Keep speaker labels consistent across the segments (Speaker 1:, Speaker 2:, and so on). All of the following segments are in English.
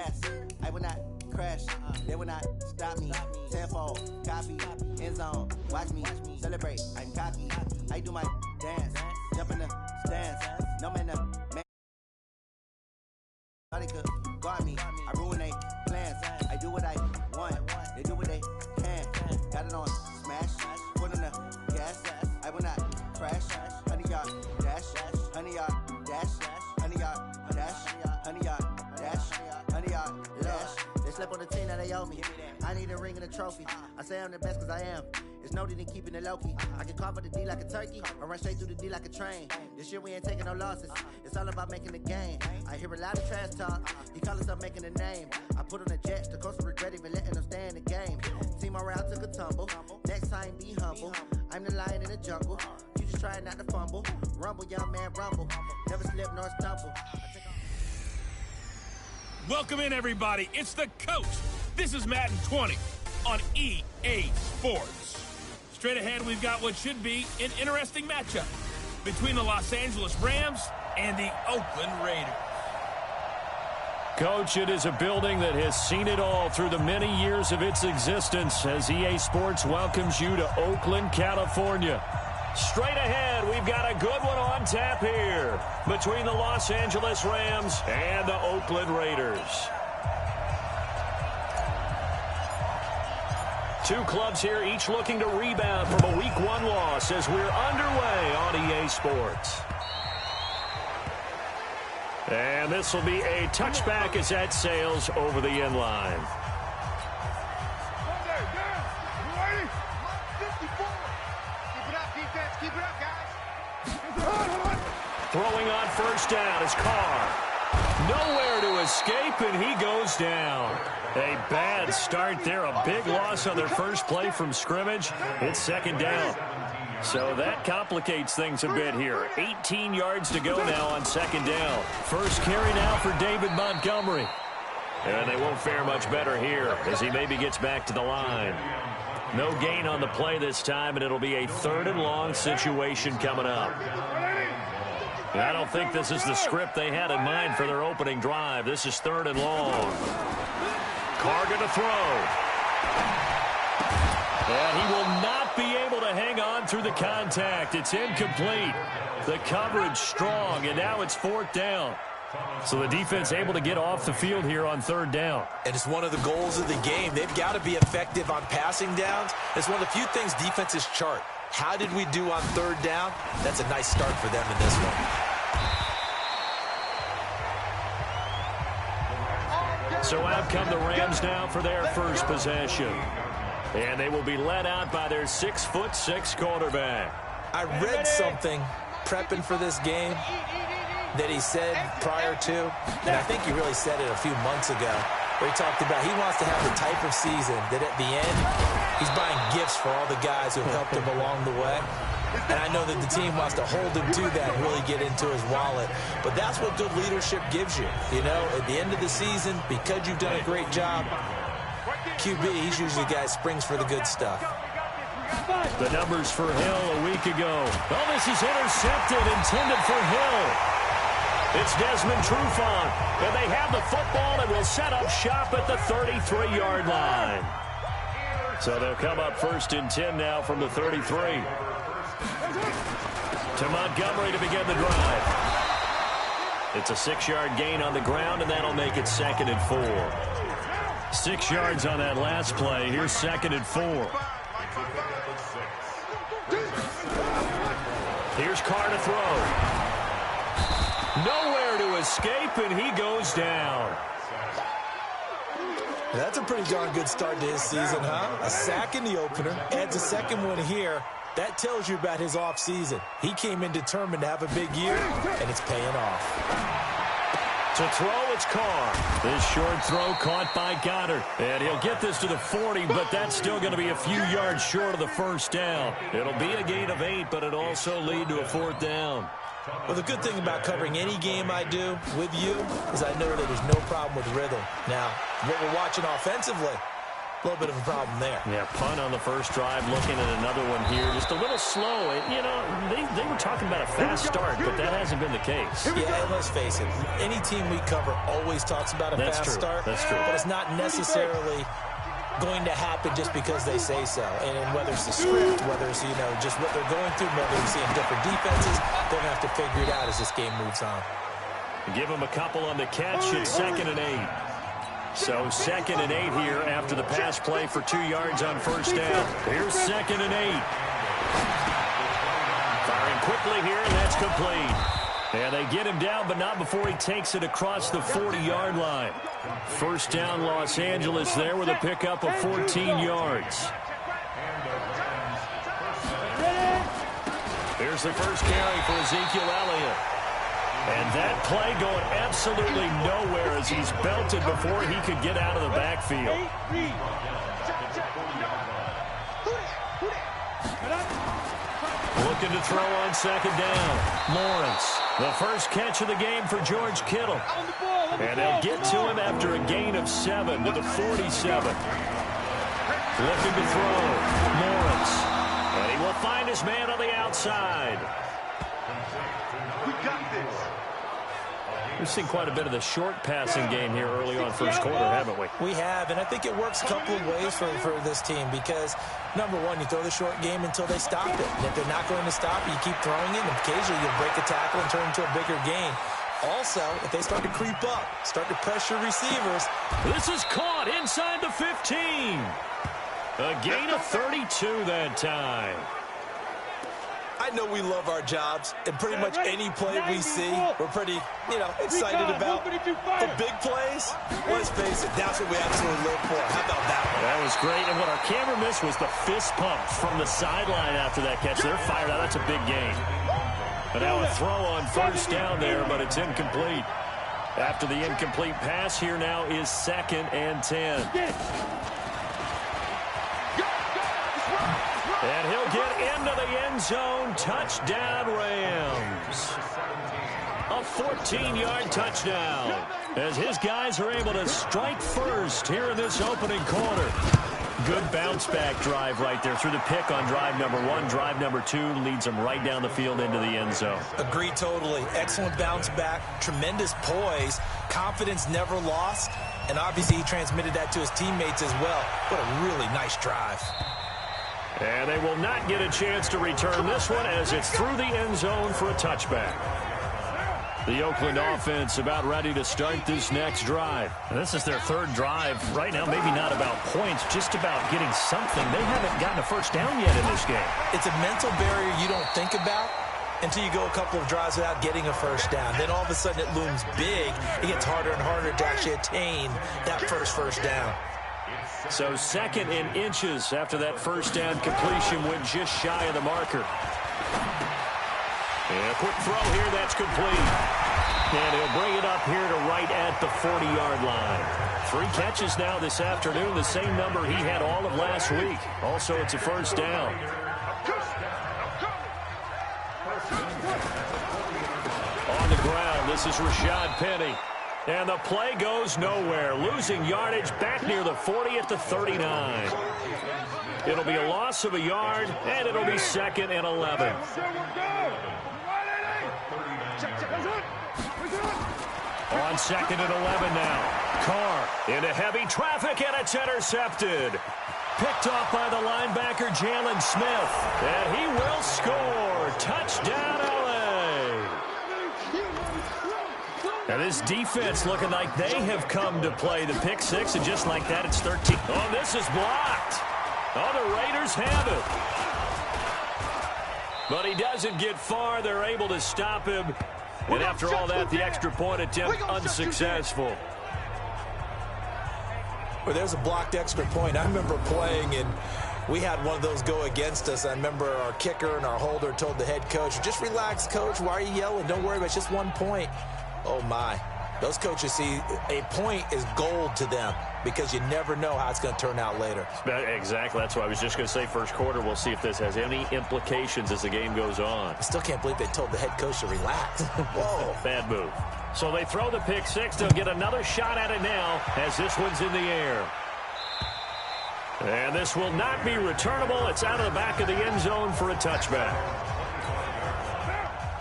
Speaker 1: gas. I will not crash. They will not stop me. Tenfold, copy, end zone. Watch me celebrate. I'm cocky. I do my dance. Jump in the stands. No man, man. Nobody could guard me. I ruin they plans. I do what I want. They do what they can. Got it on smash. Put in the gas. I will not crash. 100-yard dash. 100-yard dash. 100-yard dash. 100-yard dash. 100-yard dash. They slept on the team that they owe me. I need a ring and a trophy. I say I'm the best cause I am. It's noted in keeping it low-key. I can carve up the D like a turkey or run straight through the D like a train. This year we ain't taking no losses. It's all about making the game. I hear a lot of trash talk. He call himself making a name. I put on the Jets. The coach will regret even letting them stay in the game. Team morale took a tumble. Next time be humble. I'm the lion in the jungle. You just try not to fumble. Rumble, young man, rumble. Never slip nor stumble.
Speaker 2: Welcome in, everybody. It's the coach. This is Madden 20 on EA Sports. Straight ahead, we've got what should be an interesting matchup between the Los Angeles Rams and the Oakland Raiders.
Speaker 3: Coach, it is a building that has seen it all through the many years of its existence as EA Sports welcomes you to Oakland, California. Straight ahead, we've got a good one on tap here between the Los Angeles Rams and the Oakland Raiders. Two clubs here, each looking to rebound from a Week 1 loss as we're underway on EA Sports. And this will be a touchback as that sails over the end line. Throwing on first down is Carr. Nowhere to escape, and he goes down. A bad start there, a big loss on their first play from scrimmage. It's second down. So that complicates things a bit here. 18 yards to go now on second down. First carry now for David Montgomery. And they won't fare much better here as he maybe gets back to the line. No gain on the play this time, and it'll be a 3rd and long situation coming up. I don't think this is the script they had in mind for their opening drive. This is 3rd and long. Carr going to throw. And he will not be able to hang on through the contact. It's incomplete. The coverage strong, and now it's 4th down. So the defense able to get off the field here on 3rd down.
Speaker 4: And it's one of the goals of the game. They've got to be effective on passing downs. It's one of the few things defenses chart. How did we do on 3rd down? That's a nice start for them in this one.
Speaker 3: So out come the Rams now for their first possession. And they will be led out by their 6'6" quarterback.
Speaker 4: I read something prepping for this game that he said prior to, and I think he really said it a few months ago, where he talked about he wants to have the type of season that at the end, he's buying gifts for all the guys who helped him along the way. And I know that the team wants to hold him to that and really get into his wallet. But that's what good leadership gives you. You know, at the end of the season, because you've done a great job, QB, he's usually the guy who springs for the good stuff.
Speaker 3: The numbers for Hill a week ago. Well, this is intercepted, intended for Hill. It's Desmond Trufant, and they have the football and will set up shop at the 33-yard line. So they'll come up 1st and 10 now from the 33. To Montgomery to begin the drive. It's a 6-yard gain on the ground, and that'll make it 2nd and 4. 6 yards on that last play. Here's 2nd and 4. Here's Carr to throw. Nowhere to escape, and he goes down.
Speaker 4: That's a pretty darn good start to his season, huh? A sack in the opener, adds a second one here. That tells you about his offseason. He came in determined to have a big year, and it's paying off.
Speaker 3: To throw, it's Carr. This short throw caught by Goddard. And he'll get this to the 40, but that's still going to be a few yards short of the first down. It'll be a gain of 8, but it'll also lead to a 4th down.
Speaker 4: Well, the good thing about covering any game I do with you is I know that there's no problem with rhythm. Now, what we're watching offensively, a little bit of a problem there.
Speaker 3: Yeah, punt on the first drive, looking at another one here. Just a little slow. You know, they were talking about a fast start, but that hasn't been the case.
Speaker 4: Yeah, and let's face it, any team we cover always talks about a fast start.
Speaker 3: That's true.
Speaker 4: But it's not necessarily going to happen just because they say so. And whether it's the script, whether it's, you know, just what they're going through, whether they're seeing different defenses, they're going to have to figure it out as this game moves on.
Speaker 3: Give them a couple on the catch at 2nd and 8. So 2nd and 8 here after the pass play for 2 yards on first down. Here's 2nd and 8. Firing quickly here, and that's complete. And they get him down, but not before he takes it across the 40-yard line. First down, Los Angeles there with a pickup of 14 yards. Here's the first carry for Ezekiel Elliott. And that play going absolutely nowhere as he's belted before he could get out of the backfield. Looking to throw on 2nd down. Lawrence, the first catch of the game for George Kittle. And they'll get to him after a gain of 7 to the 47. Looking to throw. Lawrence. And he will find his man on the outside.
Speaker 5: We got this.
Speaker 3: We've seen quite a bit of the short passing game here early on first quarter, haven't we?
Speaker 4: We have, and I think it works a couple of ways for this team because, number one, you throw the short game until they stop it. And if they're not going to stop it, you keep throwing it, and occasionally you'll break a tackle and turn into a bigger gain. Also, if they start to creep up, start to pressure receivers.
Speaker 3: This is caught inside the 15. A gain of 32 that time.
Speaker 4: I know we love our jobs, and pretty much any play we see, we're pretty, excited about. The big plays, let's face it, that's what we absolutely live for. How about that one?
Speaker 3: That was great, and what our camera missed was the fist pump from the sideline after that catch. They're fired out. That's a big gain. But now a throw on first down there, but it's incomplete. After the incomplete pass, here now is 2nd and 10. And he'll get into the end zone. Touchdown, Rams. A 14-yard touchdown as his guys are able to strike first here in this opening quarter. Good bounce-back drive right there through the pick on drive number 1. Drive number 2 leads them right down the field into the end zone.
Speaker 4: Agree totally. Excellent bounce-back, tremendous poise, confidence never lost, and obviously he transmitted that to his teammates as well. What a really nice drive.
Speaker 3: And they will not get a chance to return this one as it's through the end zone for a touchback. The Oakland offense about ready to start this next drive. This is their third drive. Right now, maybe not about points, just about getting something. They haven't gotten a first down yet in this game.
Speaker 4: It's a mental barrier you don't think about until you go a couple of drives without getting a first down. Then all of a sudden it looms big. It gets harder and harder to actually attain that first down.
Speaker 3: So 2nd and inches after that first down completion went just shy of the marker. And a quick throw here, that's complete. And he'll bring it up here to right at the 40-yard line. 3 catches now this afternoon, the same number he had all of last week. Also, it's a first down. On the ground, this is Rashad Penny. And the play goes nowhere. Losing yardage back near the 40 at the 39. It'll be a loss of a yard, and it'll be 2nd and 11. On 2nd and 11 now. Carr into heavy traffic, and it's intercepted. Picked off by the linebacker, Jalen Smith. And he will score. Touchdown, LA. Now this defense looking like they have come to play. The pick 6, and just like that, it's 13. Oh, this is blocked. Oh, the Raiders have it. But he doesn't get far. They're able to stop him. And after all that, the extra point attempt unsuccessful.
Speaker 4: Well, there's a blocked extra point. I remember playing, and we had one of those go against us. I remember our kicker and our holder told the head coach, just relax, coach. Why are you yelling? Don't worry about it. It's just 1 point. Oh, my. Those coaches see a point is gold to them because you never know how it's going to turn out later.
Speaker 3: Exactly. That's what I was just going to say. First quarter, we'll see if this has any implications as the game goes on.
Speaker 4: I still can't believe they told the head coach to relax. Whoa.
Speaker 3: Bad move. So they throw the pick 6. They'll get another shot at it now as this one's in the air. And this will not be returnable. It's out of the back of the end zone for a touchback.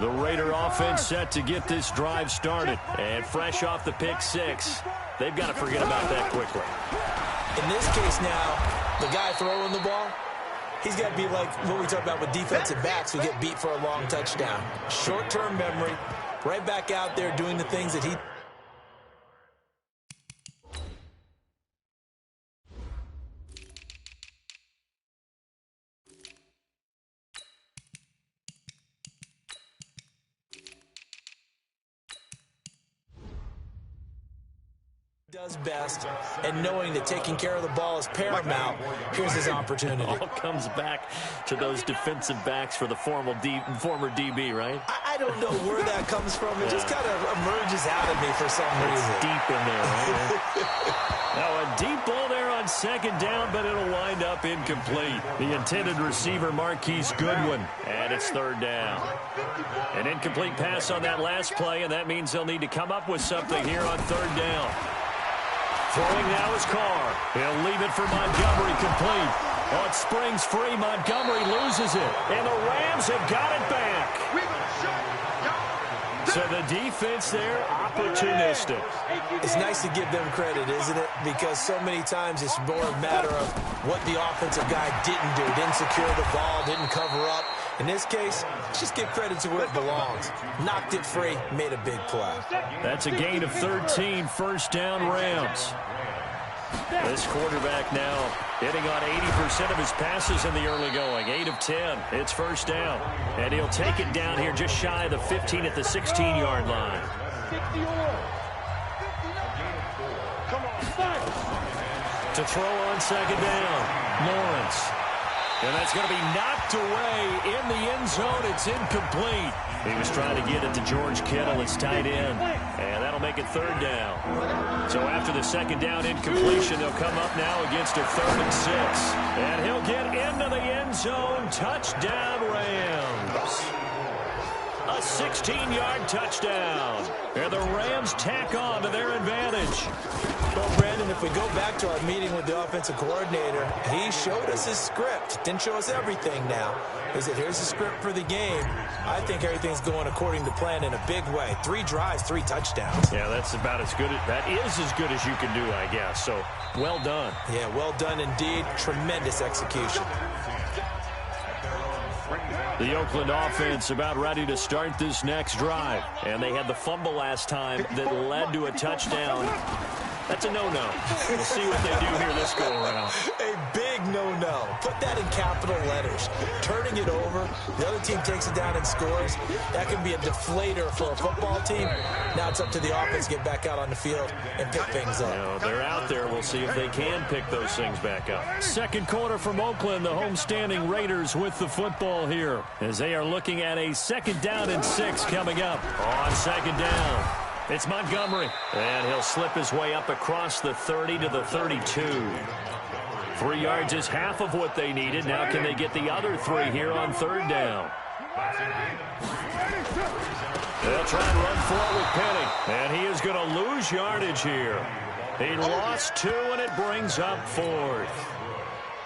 Speaker 3: The Raider offense set to get this drive started. And fresh off the pick six, they've got to forget about that quickly.
Speaker 4: In this case now, the guy throwing the ball, he's got to be like what we talk about with defensive backs who get beat for a long touchdown. Short-term memory, right back out there doing the things that he does best, and knowing that taking care of the ball is paramount, here's his opportunity.
Speaker 3: All comes back to those defensive backs for the former DB, right?
Speaker 4: I don't know where that comes from. It just kind of emerges out of me for some reason.
Speaker 3: Deep in there, right? Now a deep ball there on second down, but it'll wind up incomplete. The intended receiver, Marquise Goodwin, and it's third down. An incomplete pass on that last play, and that means they'll need to come up with something here on third down. Throwing now is Carr. He'll leave it for Montgomery complete. Oh, it springs free. Montgomery loses it. And the Rams have got it back. So the defense there, opportunistic.
Speaker 4: It's nice to give them credit, isn't it? Because so many times it's more a matter of what the offensive guy didn't do. Didn't secure the ball, didn't cover up. In this case, just give credit to where it belongs. Knocked it free, made a big play. That's
Speaker 3: a gain of 13, first down Rams. This quarterback now hitting on 80% of his passes in the early going. 8 of 10. It's first down. And he'll take it down here just shy of the 15 at the 16-yard line. To throw on second down, Lawrence. And that's going to be knocked away in the end zone. It's incomplete. He was trying to get it to George Kittle. It's tight end. And that'll make it third down. So after the second down incompletion, they'll come up now against a 3rd and 6. And he'll get into the end zone. Touchdown, Rams. A 16-yard touchdown. And the Rams tack on to their advantage.
Speaker 4: Well, Brandon, if we go back to our meeting with the offensive coordinator, he showed us his script. Didn't show us everything now. He said, here's the script for the game. I think everything's going according to plan in a big way. 3 drives, 3 touchdowns.
Speaker 3: Yeah, that's about as good. That is as good as you can do, I guess. So, well done.
Speaker 4: Yeah, well done indeed. Tremendous execution.
Speaker 3: The Oakland offense about ready to start this next drive. And they had the fumble last time that led to a touchdown. That's a no-no. We'll see what they do here this go-around.
Speaker 4: A big no-no. Put that in capital letters. Turning it over, the other team takes it down and scores. That can be a deflator for a football team. Now it's up to the offense to get back out on the field and pick things up.
Speaker 3: You know, they're out there. We'll see if they can pick those things back up. Second quarter from Oakland, the homestanding Raiders with the football here as they are looking at a 2nd down and 6 coming up on second down. It's Montgomery, and he'll slip his way up across the 30 to the 32. 3 yards is half of what they needed. Now can they get the other 3 here on third down? They'll try and run for it with Penny, and he is going to lose yardage here. He lost 2, and it brings up 4th.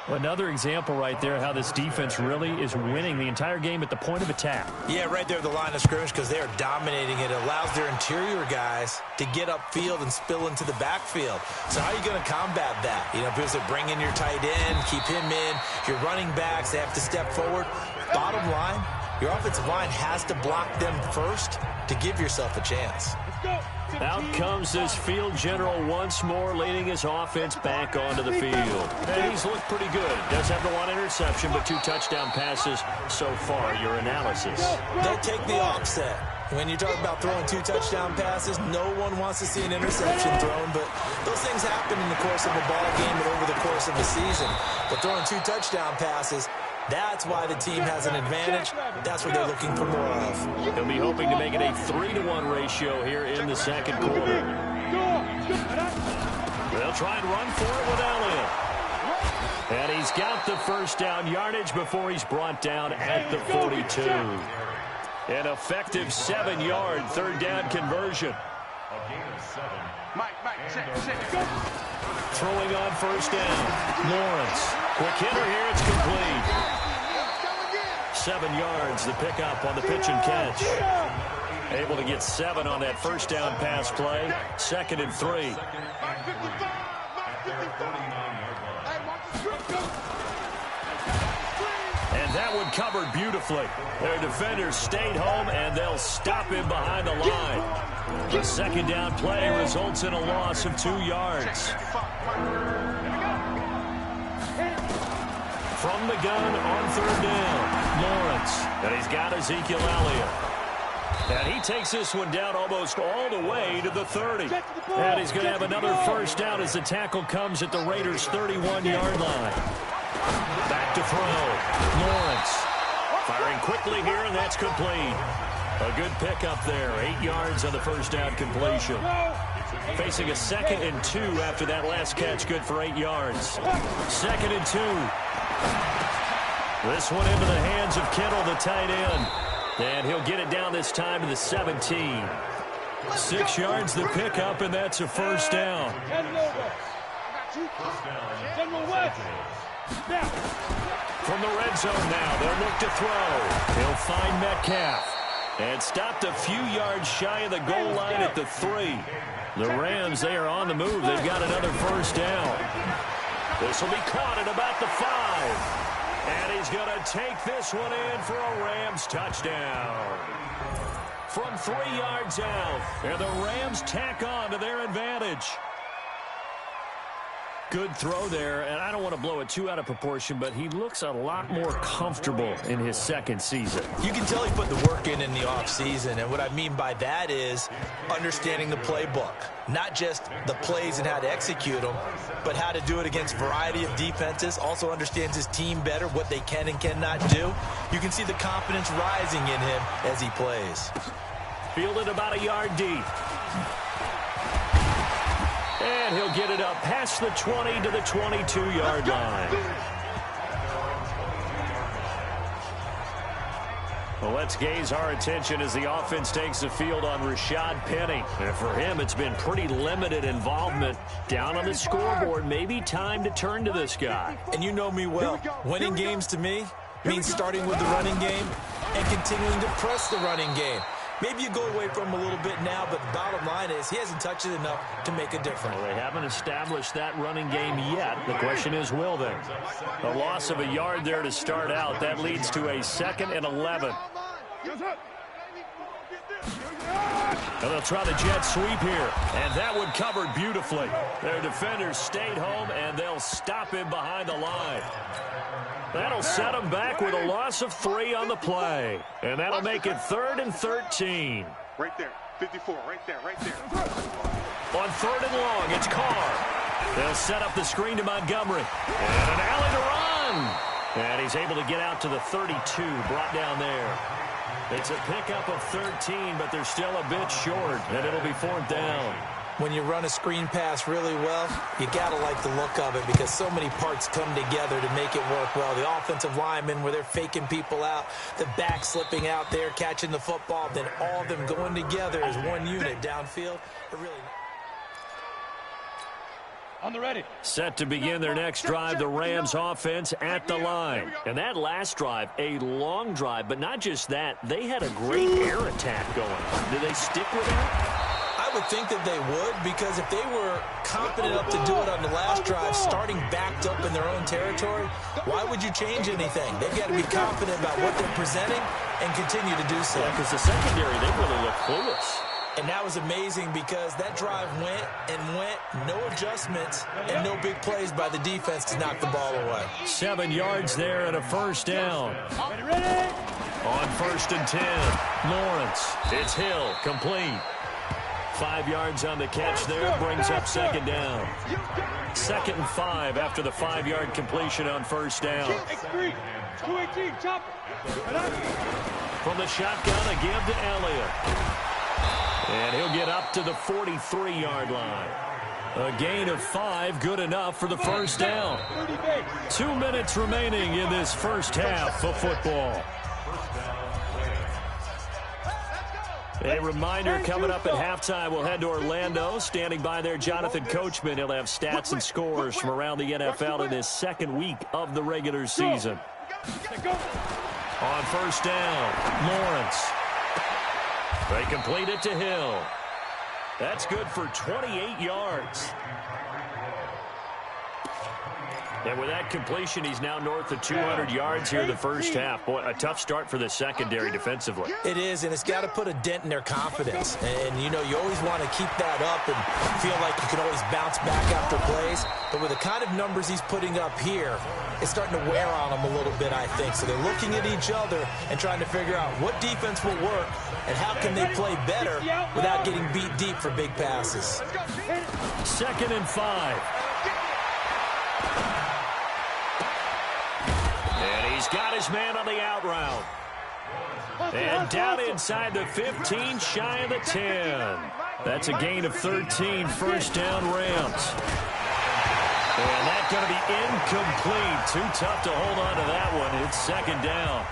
Speaker 2: Another example right there how this defense really is winning the entire game at the point of attack.
Speaker 4: Yeah, right there at the line of scrimmage because they are dominating it. It allows their interior guys to get upfield and spill into the backfield. So how are you going to combat that? You know, because they bring in your tight end, keep him in. Your running backs, they have to step forward. Bottom line, your offensive line has to block them first to give yourself a chance.
Speaker 3: Out comes this field general once more, leading his offense back onto the field. And he's looked pretty good. Does have the 1 interception, but 2 touchdown passes so far. Your analysis?
Speaker 4: They take the offset. When you talk about throwing 2 touchdown passes, no one wants to see an interception thrown, but those things happen in the course of a ball game and over the course of a season. But throwing 2 touchdown passes, that's why the team has an advantage. That's what they're looking for more of.
Speaker 3: He'll be hoping to make it a 3-to-1 ratio here in the second quarter. They'll try and run for it with Elliott. And he's got the first down yardage before he's brought down at the 42. An effective 7-yard third down conversion.
Speaker 5: Mike, sit.
Speaker 3: Throwing on first down. Lawrence. Quick hitter here. It's complete. 7 yards, the pickup on the pitch and catch. Able to get 7 on that first down pass play. 2nd and 3. And that one covered beautifully. Their defenders stayed home, and they'll stop him behind the line. The second down play results in a loss of 2 yards. From the gun on third down, Lawrence. And he's got Ezekiel Elliott. And he takes this one down almost all the way to the 30. And he's going to have another first down as the tackle comes at the Raiders' 31-yard line. Back to throw. Lawrence firing quickly here, and that's complete. A good pickup there. 8 yards on the first down completion. Facing a 2nd and 2 after that last catch, good for 8 yards. 2nd and 2. This one into the hands of Kittle, the tight end. And he'll get it down this time to the 17. 6 yards the pickup, and that's a first down. From the red zone now, they'll look to throw. He'll find Metcalf. And stopped a few yards shy of the goal line at the 3. The Rams, they are on the move. They've got another first down. This will be caught at about the 5. And he's going to take this one in for a Rams touchdown. From 3 yards out, and the Rams tack on to their advantage. Good throw there, and I don't want to blow it too out of proportion, but he looks a lot more comfortable in his second season.
Speaker 4: You can tell he put the work in the offseason, and what I mean by that is understanding the playbook. Not just the plays and how to execute them, but how to do it against a variety of defenses. Also understands his team better, what they can and cannot do. You can see the confidence rising in him as he plays.
Speaker 3: Fielded about a yard deep. And he'll get it up past the 20 to the 22-yard line. Well, let's gaze our attention as the offense takes the field on Rashad Penny. And for him, it's been pretty limited involvement. Down on the scoreboard, maybe time to turn to this guy.
Speaker 4: And you know me well. Winning games to me means starting with the running game and continuing to press the running game. Maybe you go away from him a little bit now, but the bottom line is he hasn't touched it enough to make a difference.
Speaker 3: Well, they haven't established that running game yet. The question is, will they? A loss of a yard there to start out. That leads to a 2nd and 11. And they'll try the jet sweep here. And that one covered beautifully. Their defenders stayed home, and they'll stop him behind the line. That'll set him back with a loss of 3 on the play. And that'll make it 3rd and 13.
Speaker 5: Right there. 54. Right there. Right there.
Speaker 3: On 3rd and long, it's Carr. They'll set up the screen to Montgomery. And an alley to run. And he's able to get out to the 32, brought down there. It's a pickup of 13, but they're still a bit short, and it'll be 4th down.
Speaker 4: When you run a screen pass really well, you got to like the look of it because so many parts come together to make it work well. The offensive linemen, where they're faking people out, the back slipping out there, catching the football, then all of them going together as one unit downfield. It really...
Speaker 2: On the ready.
Speaker 3: Set to begin their next drive, the Rams offense at the line. And that last drive, a long drive, but not just that. They had a great air attack going. Do they stick with that?
Speaker 4: I would think that they would, because if they were confident enough to do it on the last drive, starting backed up in their own territory, why would you change anything? They've got to be confident about what they're presenting and continue to do so.
Speaker 3: Because the secondary, they really look clueless.
Speaker 4: And that was amazing because that drive went and went, no adjustments and no big plays by the defense to knock the ball away.
Speaker 3: 7 yards there and a first down. On 1st and 10, Lawrence. It's Hill, complete. 5 yards on the catch there, brings up 2nd down. 2nd and 5 after the 5-yard completion on first down. From the shotgun, a give to Elliott. And he'll get up to the 43-yard line. A gain of 5, good enough for the first down. 2 minutes remaining in this first half of football. A reminder coming up at halftime. We'll head to Orlando. Standing by there, Jonathan Coachman. He'll have stats and scores from around the NFL in his second week of the regular season. On first down, Lawrence. They complete it to Hill. That's good for 28 yards. And with that completion, he's now north of 200 yards here in the first half. Boy, a tough start for the secondary defensively.
Speaker 4: It is, and it's got to put a dent in their confidence. And, you know, you always want to keep that up and feel like you can always bounce back after plays. But with the kind of numbers he's putting up here, it's starting to wear on them a little bit, I think. So they're looking at each other and trying to figure out what defense will work and how can they play better without getting beat deep for big passes.
Speaker 3: 2nd and 5. And he's got his man on the out route. And down inside the 15, shy of the 10. That's a gain of 13, first down Rams. And that's going to be incomplete. Too tough to hold on to that one. It's 2nd down.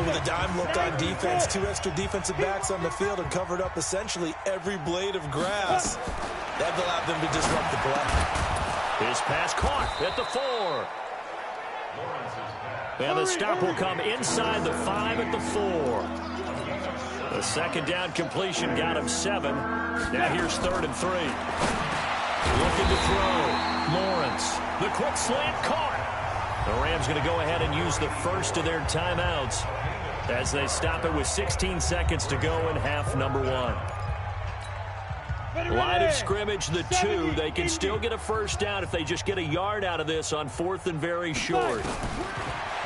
Speaker 4: With a dime look on defense, 2 extra defensive backs on the field and covered up essentially every blade of grass. That allowed them to disrupt the play.
Speaker 3: His pass caught at the 4. And the stop will come inside the 5 at the 4. The 2nd down completion got him 7. Now here's 3rd and 3. Looking to throw. Lawrence. The quick slant caught. The Rams going to go ahead and use the first of their timeouts as they stop it with 16 seconds to go in half number 1. Line of scrimmage, the 2. They can still get a first down if they just get a yard out of this on 4th and very short.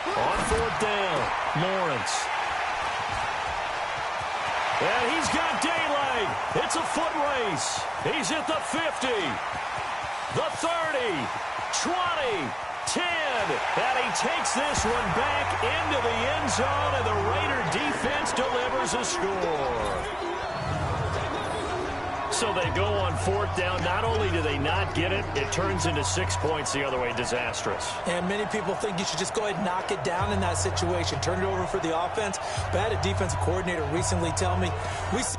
Speaker 3: On 4th down, Lawrence. And he's got daylight. It's a foot race. He's at the 50, the 30, 20, 10. And he takes this one back into the end zone, and the Raider defense delivers a score. So they go on 4th down. Not only do they not get it, it turns into 6 points the other way. Disastrous.
Speaker 4: And many people think you should just go ahead and knock it down in that situation. Turn it over for the offense. But I had a defensive coordinator recently tell me, we see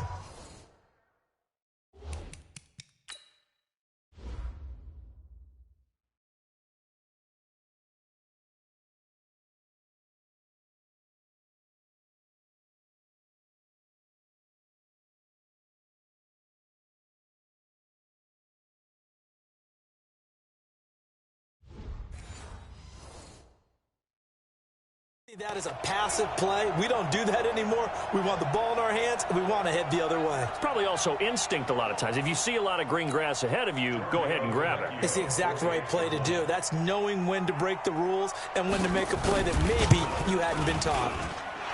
Speaker 4: that as a passive play. We don't do that anymore. We want the ball in our hands, and we want to head the other way.
Speaker 3: It's probably also instinct a lot of times. If you see a lot of green grass ahead of you, go ahead and grab it.
Speaker 4: It's the exact right play to do. That's knowing when to break the rules and when to make a play that maybe you hadn't been taught.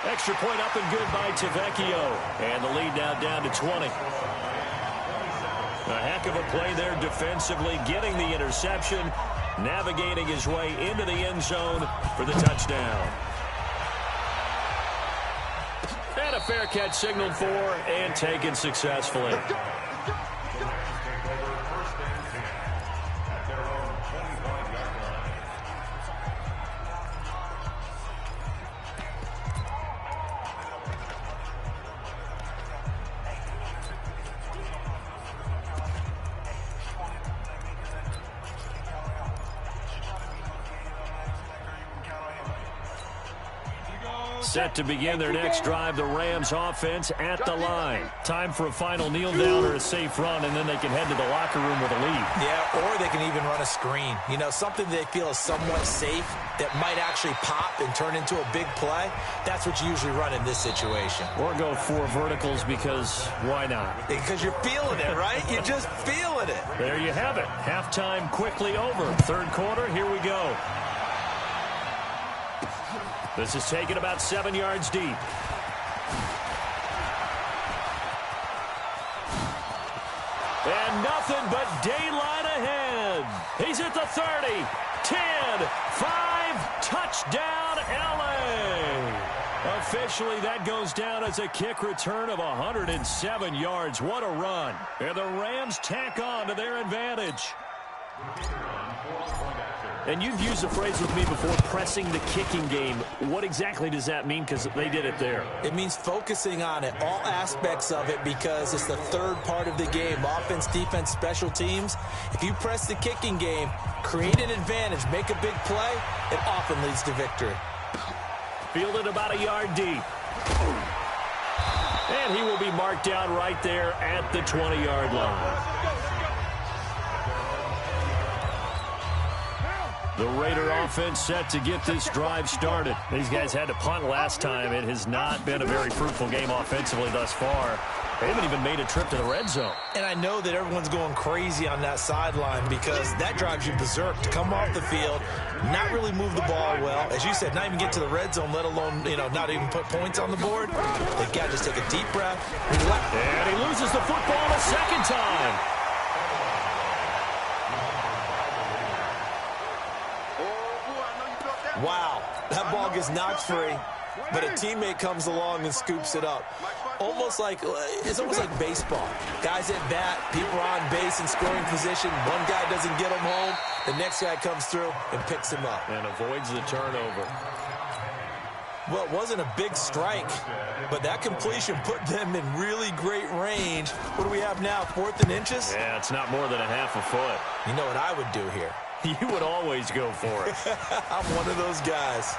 Speaker 3: Extra point up and good by Tavecchio. And the lead now down to 20. A heck of a play there defensively, getting the interception, navigating his way into the end zone for the touchdown. And a fair catch signaled for and taken successfully. Set to begin their next drive, the Rams offense at the line. Time for a final kneel down or a safe run, and then they can head to the locker room with a lead.
Speaker 4: Yeah, or they can even run a screen. You know, something they feel is somewhat safe that might actually pop and turn into a big play. That's what you usually run in this situation.
Speaker 3: Or go 4 verticals because why not?
Speaker 4: Because you're feeling it, right? You're just feeling it.
Speaker 3: There you have it. Halftime quickly over. 3rd quarter, here we go. This is taken about 7 yards deep. And nothing but daylight ahead. He's at the 30, 10, 5, touchdown LA. Officially, that goes down as a kick return of 107 yards. What a run. And the Rams tack on to their advantage. And you've used the phrase with me before, pressing the kicking game. What exactly does that mean? Because they did it there.
Speaker 4: It means focusing on it, all aspects of it, because it's the third part of the game. Offense, defense, special teams. If you press the kicking game, create an advantage, make a big play, it often leads to victory.
Speaker 3: Fielded about a yard deep. And he will be marked down right there at the 20-yard line. The Raider offense set to get this drive started. These guys had to punt last time. It has not been a very fruitful game offensively thus far. They haven't even made a trip to the red zone.
Speaker 4: And I know that everyone's going crazy on that sideline because that drives you berserk to come off the field, not really move the ball well. As you said, not even get to the red zone, let alone, not even put points on the board. They've got to just take a deep breath.
Speaker 3: And he loses the football a second time.
Speaker 4: Wow, that ball gets knocked free, but a teammate comes along and scoops it up. It's almost like baseball. Guys at bat, people are on base in scoring position. One guy doesn't get him home. The next guy comes through and picks him up.
Speaker 3: And avoids the turnover.
Speaker 4: Well, it wasn't a big strike, but that completion put them in really great range. What do we have now, 4th and inches?
Speaker 3: Yeah, it's not more than a half a foot.
Speaker 4: You know what I would do here?
Speaker 3: You would always go for it.
Speaker 4: I'm one of those guys.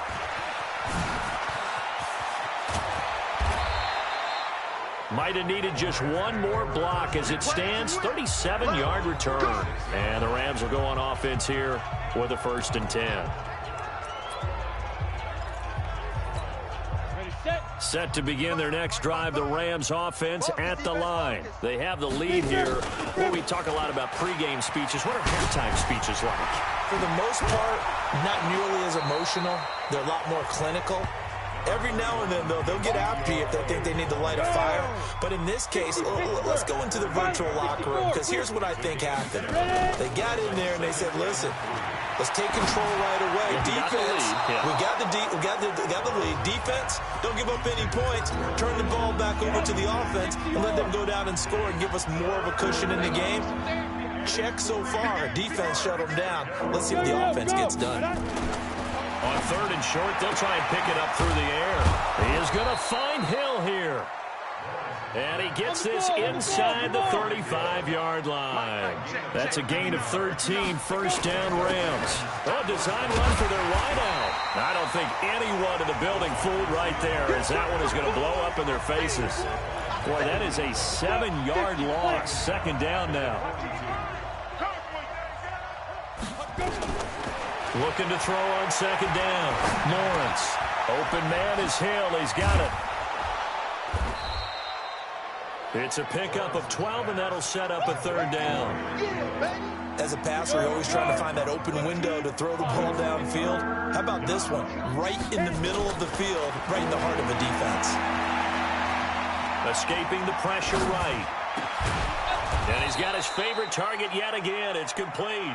Speaker 3: Might have needed just one more block as it stands. 37-yard return. And the Rams will go on offense here with a 1st and 10. Set to begin their next drive, the Rams offense at the line. They have the lead here. Well, we talk a lot about pregame speeches. What are halftime speeches like?
Speaker 4: For the most part, not nearly as emotional. They're a lot more clinical. Every now and then, though, they'll get after you if they think they need to light a fire. But in this case, let's go into the virtual locker room, because here's what I think happened. They got in there and they said, listen, let's take control right away. Defense, we got the lead. Defense, don't give up any points. Turn the ball back over to the offense and let them go down and score and give us more of a cushion in the game. Check so far. Defense shut them down. Let's see what the offense gets done.
Speaker 3: On 3rd and short, they'll try and pick it up through the air. He is going to find Hill here. And he gets this inside the 35-yard line. That's a gain of 13, 1st down Rams. A design run for their wideout. I don't think anyone in the building fooled right there, as that one is going to blow up in their faces. Boy, that is a 7-yard loss. 2nd down now. Looking to throw on 2nd down. Lawrence. Open man is Hill. He's got it. It's a pickup of 12, and that'll set up a 3rd down.
Speaker 4: As a passer, you're always trying to find that open window to throw the ball downfield. How about this one? Right in the middle of the field, right in the heart of a defense.
Speaker 3: Escaping the pressure right. And he's got his favorite target yet again. It's complete.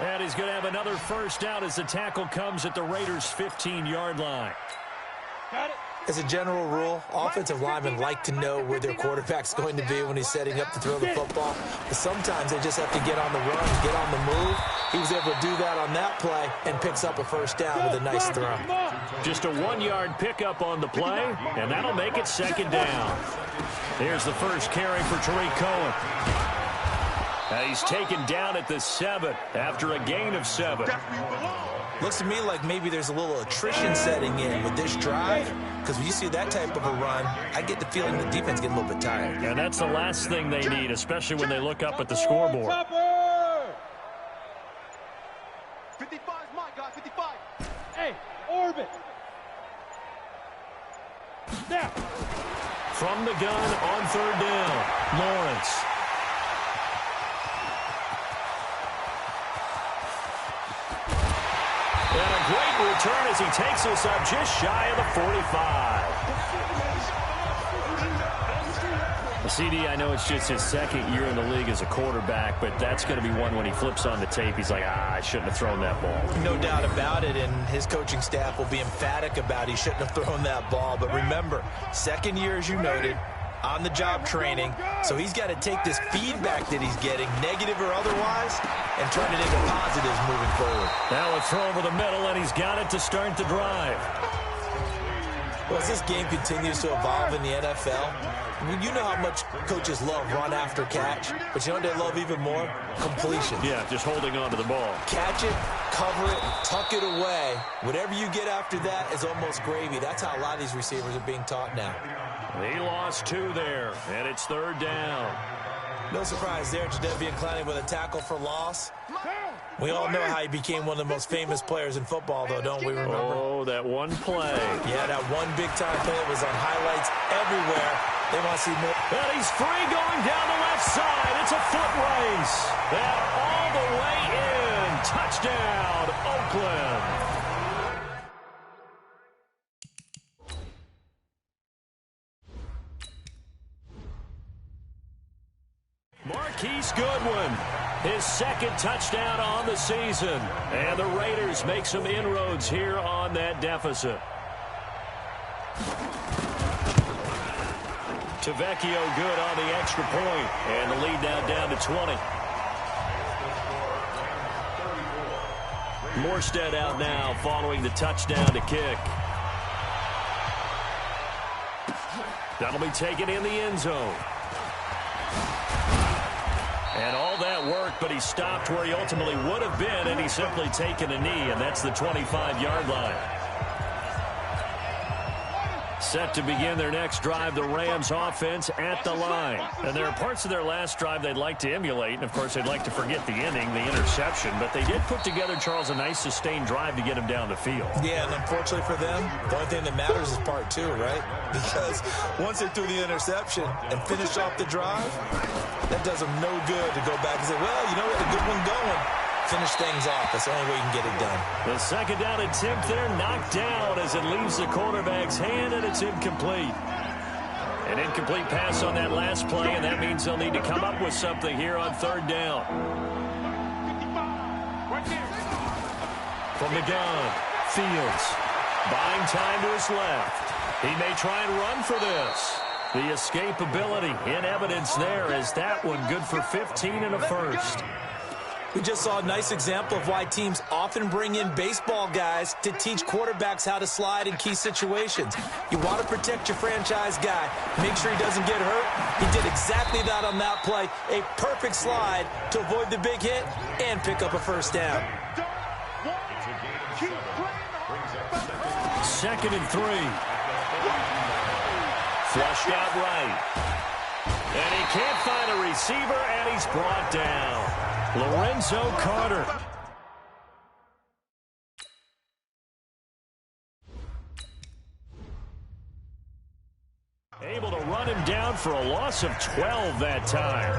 Speaker 3: And he's going to have another 1st down as the tackle comes at the Raiders' 15-yard line.
Speaker 4: Got it. As a general rule, offensive linemen like to know where their quarterback's going to be when he's setting up to throw the football. But sometimes they just have to get on the run, get on the move. He was able to do that on that play and picks up a 1st down with a nice throw.
Speaker 3: Just a 1-yard pickup on the play, and that'll make it 2nd down. Here's the first carry for Tariq Cohen. He's taken down at the 7 after a gain of 7.
Speaker 4: Looks to me like maybe there's a little attrition setting in with this drive, because when you see that type of a run, I get the feeling the defense getting a little bit tired.
Speaker 3: And that's the last thing they need, especially when they look up at the scoreboard.
Speaker 5: 55, my guy, 55.
Speaker 6: Hey, orbit. Now.
Speaker 3: From the gun on 3rd down, Lawrence. And a great return as he takes us up just shy of the 45. CD, I know it's just his 2nd year in the league as a quarterback, but that's going to be one when he flips on the tape. He's like, I shouldn't have thrown that ball.
Speaker 4: No doubt about it, and his coaching staff will be emphatic about he shouldn't have thrown that ball. But remember, 2nd year, as you noted, on-the-job training, so he's got to take this feedback that he's getting, negative or otherwise, and turn it into positives moving forward.
Speaker 3: Now a throw over the middle, and he's got it to start the drive.
Speaker 4: Well, as this game continues to evolve in the NFL, I mean, you know how much coaches love run after catch, but you know what they love even more? Completion.
Speaker 3: Yeah, just holding on to the ball.
Speaker 4: Catch it, cover it, tuck it away. Whatever you get after that is almost gravy. That's how a lot of these receivers are being taught now.
Speaker 3: He lost 2 there, and it's 3rd down.
Speaker 4: No surprise there, Jadeveon Clowney with a tackle for loss. We all know how he became one of the most famous players in football, though, don't we remember?
Speaker 3: Oh, that one play.
Speaker 4: Yeah, that one big-time play was on highlights everywhere. They want to see more.
Speaker 3: And he's free going down the left side. It's a foot race. And all the way in. Touchdown, Oakland. Marquise Goodwin, his 2nd touchdown on the season. And the Raiders make some inroads here on that deficit. Tavecchio good on the extra point, and the lead now down to 20. Morstead out now following the touchdown to kick. That'll be taken in the end zone. And all that work, but he stopped where he ultimately would have been, and he's simply taken a knee, and that's the 25-yard line. Set to begin their next drive, the Rams offense at the line. And there are parts of their last drive they'd like to emulate, and of course they'd like to forget the ending, the interception, but they did put together, Charles, a nice sustained drive to get him down the field.
Speaker 4: Yeah, and unfortunately for them, the only thing that matters is part 2, right? Because once they threw the interception and finished off the drive, that does them no good to go back and say, well, you know what, a good one going. Finish things off. That's the only way you can get it done.
Speaker 3: The 2nd down attempt there knocked down as it leaves the quarterback's hand, and it's incomplete. An incomplete pass on that last play, and that means they'll need to come up with something here on 3rd down. From the gun, Fields. Buying time to his left. He may try and run for this. The escapability in evidence there as that one good for 15 and a first.
Speaker 4: We just saw a nice example of why teams often bring in baseball guys to teach quarterbacks how to slide in key situations. You want to protect your franchise guy. Make sure he doesn't get hurt. He did exactly that on that play. A perfect slide to avoid the big hit and pick up a first down.
Speaker 3: 2nd and 3. Flushed out right. And he can't find a receiver, and he's brought down. Lorenzo Carter. Able to run him down for a loss of 12 that time.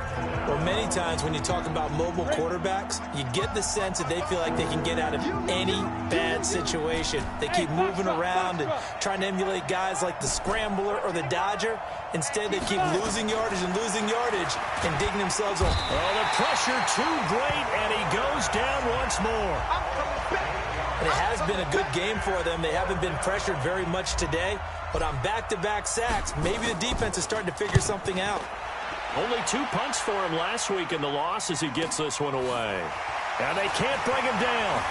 Speaker 4: Well, many times when you talk about mobile quarterbacks, you get the sense that they feel like they can get out of any bad situation. They keep moving around and trying to emulate guys like the Scrambler or the Dodger. Instead, they keep losing yardage and digging themselves up.
Speaker 3: Oh, the pressure too great, and he goes down once more.
Speaker 4: And it has been a good game for them. They haven't been pressured very much today, but on back-to-back sacks, maybe the defense is starting to figure something out.
Speaker 3: Only 2 punts for him last week in the loss as he gets this one away. And they can't bring him down.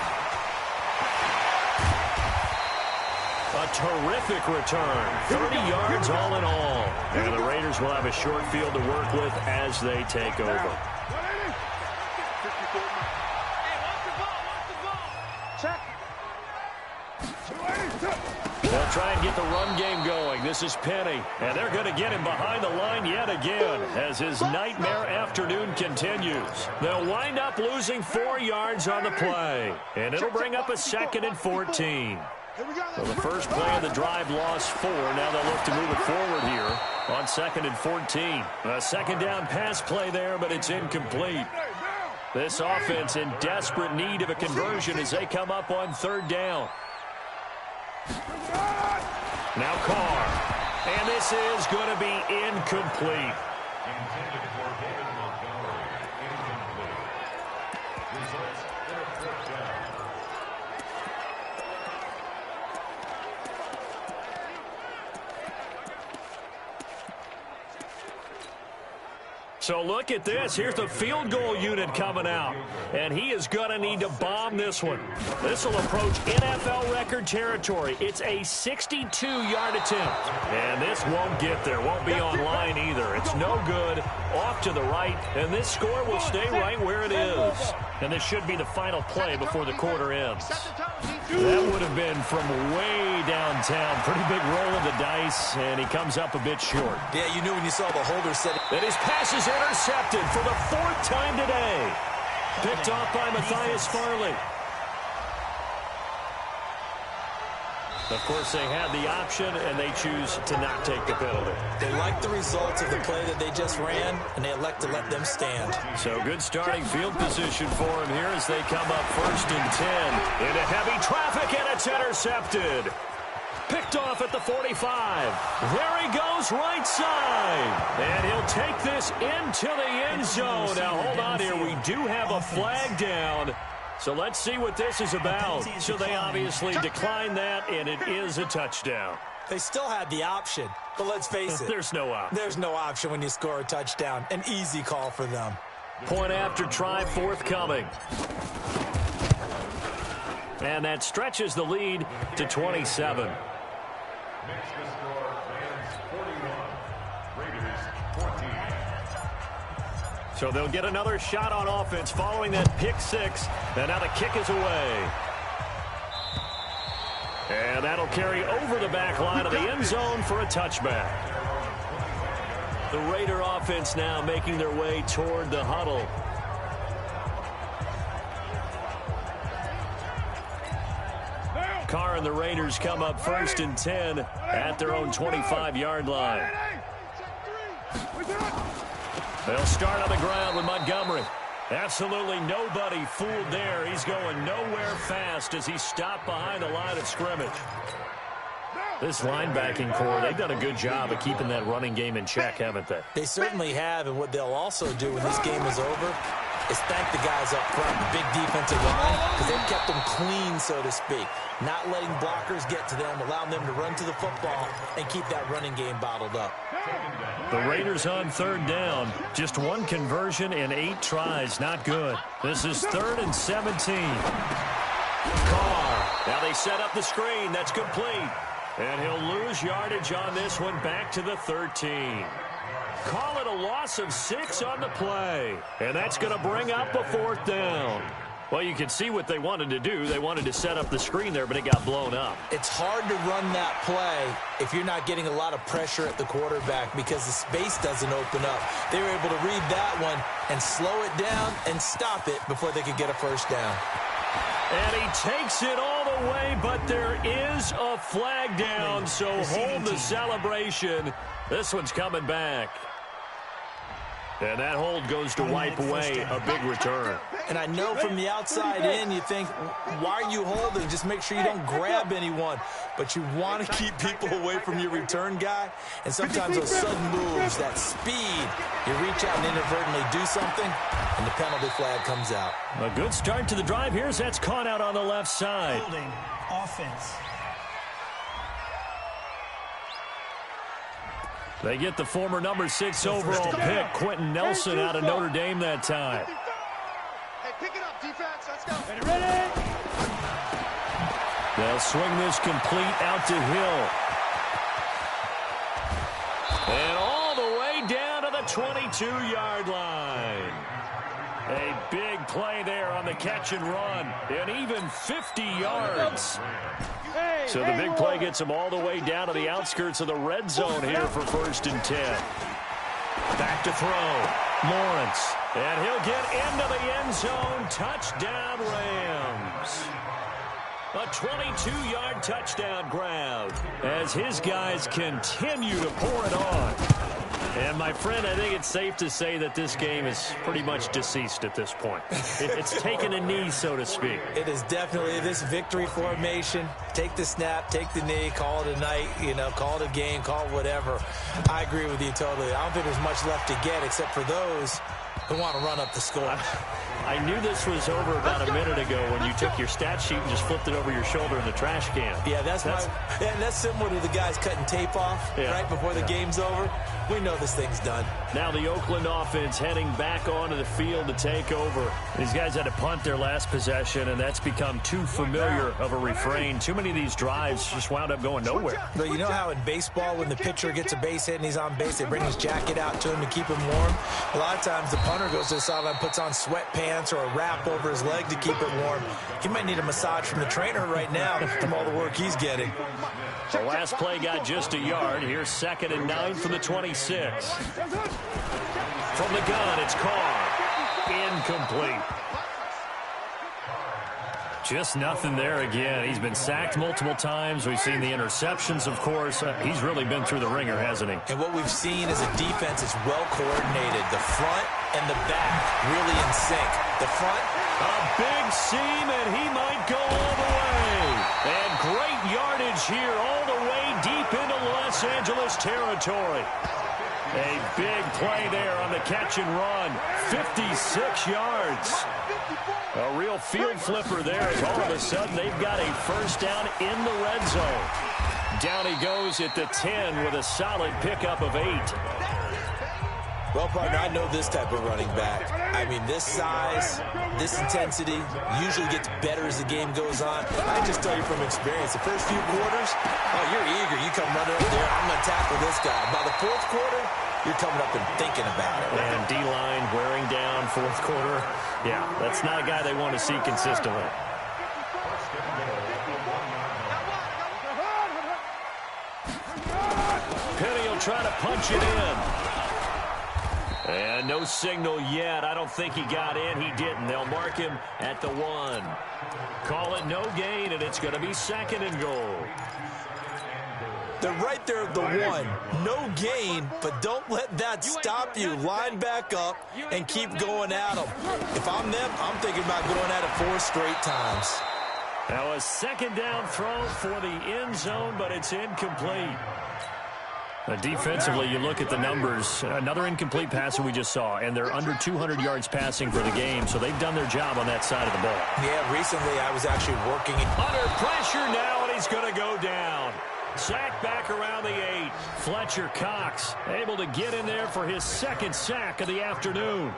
Speaker 3: A terrific return. 30 yards all in all. And the Raiders will have a short field to work with as they take over. They'll try and get the run game going. This is Penny, and they're going to get him behind the line yet again as his nightmare afternoon continues. They'll wind up losing 4 yards on the play, and it'll bring up a 2nd and 14. So the first play of the drive lost 4. Now they'll look to move it forward here on 2nd and 14. A 2nd down pass play there, but it's incomplete. This offense in desperate need of a conversion as they come up on 3rd down. Now Carr. And this is going to be incomplete. So look at this. Here's the field goal unit coming out. And he is going to need to bomb this one. This will approach NFL record territory. It's a 62-yard attempt. And this won't get there. Won't be online either. It's no good. Off to the right. And this score will stay right where it is. And this should be the final play before the quarter ends. That would have been from way downtown. Pretty big roll of the dice. And he comes up a bit short.
Speaker 4: Yeah, you knew when you saw the holder set.
Speaker 3: And his pass is intercepted for the 4th time today. Picked off by Matthias Farley. Of course, they had the option, and they choose to not take the penalty.
Speaker 4: They like the results of the play that they just ran, and they elect to let them stand.
Speaker 3: So good starting field position for him here as they come up 1st and 10. Into heavy traffic, and it's intercepted. Picked off at the 45. There he goes, right side. And he'll take this into the end zone. Now, hold on here. We do have a flag down. So let's see what this is about. So they obviously declined that, and it is a touchdown.
Speaker 4: They still had the option, but let's face it.
Speaker 3: There's no option.
Speaker 4: There's no option when you score a touchdown. An easy call for them.
Speaker 3: Point after try forthcoming. And that stretches the lead to 27. So they'll get another shot on offense following that pick six. And now the kick is away. And that'll carry over the back line of the end zone for a touchback. The Raider offense now making their way toward the huddle. Carr and the Raiders come up 1st and 10 at their own 25-yard line. They'll start on the ground with Montgomery. Absolutely nobody fooled there. He's going nowhere fast as he stopped behind the line of scrimmage. This linebacking core, they've done a good job of keeping that running game in check, haven't they?
Speaker 4: They certainly have, and what they'll also do when this game is over is thank the guys up front, the big defensive line, because they've kept them clean, so to speak. Not letting blockers get to them, allowing them to run to the football and keep that running game bottled up.
Speaker 3: The Raiders on 3rd down. Just 1 conversion and 8 tries. Not good. This is 3rd and 17. Carr. Now they set up the screen. That's complete. And he'll lose yardage on this one back to the 13. Call it a loss of 6 on the play. And that's going to bring up a 4th down. Well, you can see what they wanted to do. They wanted to set up the screen there, but it got blown up.
Speaker 4: It's hard to run that play if you're not getting a lot of pressure at the quarterback because the space doesn't open up. They were able to read that one and slow it down and stop it before they could get a 1st down.
Speaker 3: And he takes it all the way, but there is a flag down, so hold the celebration. This one's coming back. And that hold goes to wipe away a big return.
Speaker 4: And I know from the outside in, you think, why are you holding? Just make sure you don't grab anyone. But you want to keep people away from your return guy. And sometimes those sudden moves, that speed, you reach out and inadvertently do something, and the penalty flag comes out.
Speaker 3: A good start to the drive here as that's caught out on the left side.
Speaker 7: Holding offense.
Speaker 3: They get the former number 6 overall pick, Quentin Nelson, out of Notre Dame that time.
Speaker 5: Hey, pick it up, defense. Let's go.
Speaker 6: Ready?
Speaker 3: They'll swing this complete out to Hill. And all the way down to the 22-yard line. A big play there on the catch and run. And even 50 yards. So the big play gets him all the way down to the outskirts of the red zone here for 1st and 10. Back to throw. Lawrence. And he'll get into the end zone. Touchdown, Rams. A 22-yard touchdown grab as his guys continue to pour it on. And, my friend, I think it's safe to say that this game is pretty much deceased at this point. It's taken a knee, so to speak.
Speaker 4: It is definitely this victory formation. Take the snap, take the knee, call it a night, call it a game, call it whatever. I agree with you totally. I don't think there's much left to get except for those who want to run up the score.
Speaker 3: I knew this was over about a minute ago when you took your stat sheet and just flipped it over your shoulder in the trash can.
Speaker 4: Yeah, that's similar to the guys cutting tape off right before the game's over. We know this thing's done.
Speaker 3: Now the Oakland offense heading back onto the field to take over. These guys had to punt their last possession, and that's become too familiar of a refrain. Too many of these drives just wound up going nowhere.
Speaker 4: But you know how in baseball, when the pitcher gets a base hit and he's on base, they bring his jacket out to him to keep him warm? A lot of times the punter goes to the sideline, puts on sweatpants or a wrap over his leg to keep it warm. He might need a massage from the trainer right now from all the work he's getting.
Speaker 3: The last play got just a yard. Here's 2nd and 9 from the 26. From the gun, it's Carr. Incomplete. Just nothing there again. He's been sacked multiple times. We've seen the interceptions, of course. He's really been through the ringer, hasn't he?
Speaker 4: And what we've seen is a defense that's well coordinated. The front and the back really in sync. The front,
Speaker 3: a big seam, and he might go all the way. And great yardage here all the way deep into Los Angeles territory. A big play there on the catch and run. 56 yards. A real field flipper there as all of a sudden they've got a first down in the red zone. Down he goes at the 10 with a solid pickup of 8.
Speaker 4: Well, partner, I know this type of running back. I mean, this size, this intensity usually gets better as the game goes on. I can just tell you from experience, the first few quarters, oh, you're eager. You come running up there, I'm going to tackle this guy. By the fourth quarter, you're coming up and thinking about it.
Speaker 3: And D-line wearing down fourth quarter. Yeah, that's not a guy they want to see consistently. Penny will try to punch it in. And no signal yet. I don't think he got in. He didn't. They'll mark him at the 1. Call it no gain, and it's going to be 2nd and goal.
Speaker 4: They're right there at the 1. No gain, but don't let that stop you. Line back up and keep going at them. If I'm them, I'm thinking about going at it 4 straight times.
Speaker 3: Now a 2nd down throw for the end zone, but it's incomplete. Defensively, you look at the numbers. Another incomplete pass that we just saw, and they're under 200 yards passing for the game, so they've done their job on that side of the ball.
Speaker 4: Yeah, recently I was actually working.
Speaker 3: Under pressure now, and he's going to go down. Sack back around the 8. Fletcher Cox able to get in there for his 2nd sack of the afternoon.